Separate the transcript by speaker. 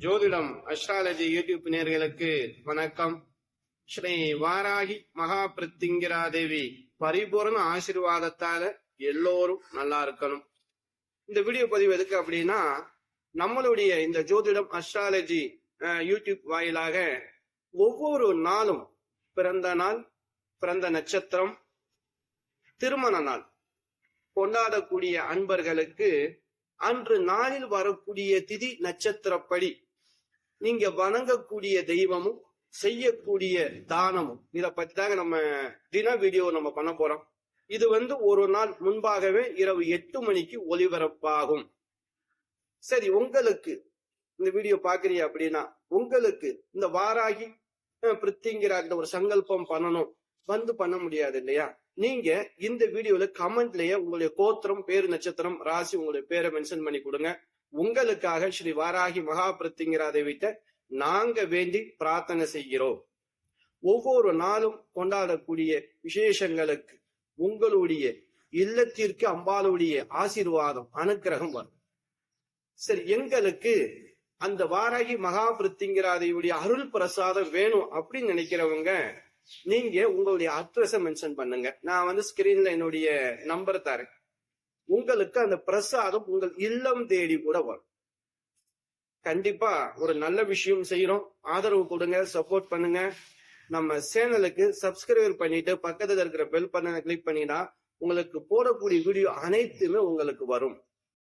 Speaker 1: ஜோதிடம் astrology YouTube நேர்களுக்கு வணக்கம். ஸ்ரீ வாராகி மகா பிருத்திங்கிரா தேவி பரிபூர்ண ஆசீர்வாதத்தால எல்லோரும் நல்லா இருக்கணும். இந்த வீடியோ பதிவு எதுக்கு அப்படின்னா, நம்மளுடைய இந்த ஜோதிடம் அஸ்ட்ராலஜி யூடியூப் வாயிலாக ஒவ்வொரு நாளும் பிறந்த நாள், பிறந்த நட்சத்திரம், திருமண நாள் கொண்டாடக்கூடிய அன்பர்களுக்கு அன்று நாளில் வரக்கூடிய திதி நட்சத்திரப்படி நீங்க வணங்கக்கூடிய தெய்வமும் செய்யக்கூடிய தானமும் இத பத்தி தாங்க நம்ம தின வீடியோ நம்ம பண்ண போறோம். இது ஒரு நாள் முன்பாகவே இரவு 8 மணிக்கு ஒளிபரப்பாகும். சரி, உங்களுக்கு இந்த வீடியோ பாக்குறீங்க அப்படின்னா, உங்களுக்கு இந்த வாராகி பிருத்திங்கிற ஒரு சங்கல்பம் பண்ணணும் பண்ண முடியாது இல்லையா? நீங்க இந்த வீடியோல கமெண்ட்லயே உங்களுடைய கோத்திரம், பேரு, நட்சத்திரம், ராசி, உங்களுடைய பேரை மென்ஷன் பண்ணி கொடுங்க. உங்களுக்காக ஸ்ரீ வாராகி மகா பிருத்திங்கிரா தேவிட்ட நாங்க வேண்டி பிரார்த்தனை செய்கிறோம். ஒவ்வொரு நாளும் கொண்டாடக்கூடிய விசேஷங்களுக்கு உங்களுடைய இல்லத்திற்கு அம்பாளுடைய ஆசீர்வாதம், அனுக்கிரகம் வரும். சரி, எங்களுக்கு அந்த வாராகி மகா பிருத்திங்கிரா தேவியுடைய அருள் பிரசாதம் வேணும் அப்படின்னு நினைக்கிறவங்க நீங்க உங்களுடைய அட்ரஸ மென்ஷன் பண்ணுங்க. நான் ஸ்கிரீன்ல என்னுடைய நம்பர் தரேன். உங்களுக்கு அந்த பிரசாதம் உங்கள் இல்லம் தேடி கூட வரும். கண்டிப்பா ஒரு நல்ல விஷயம் செய்யறோம். ஆதரவு கொடுங்க, சப்போர்ட் பண்ணுங்க. நம்ம சேனலுக்கு சப்ஸ்கிரைப் பண்ணிட்டு பக்கத்துல இருக்கிற பெல் பட்டனை கிளிக் பண்ணினா உங்களுக்கு போடக்கூடிய வீடியோ அனைத்துமே உங்களுக்கு வரும்.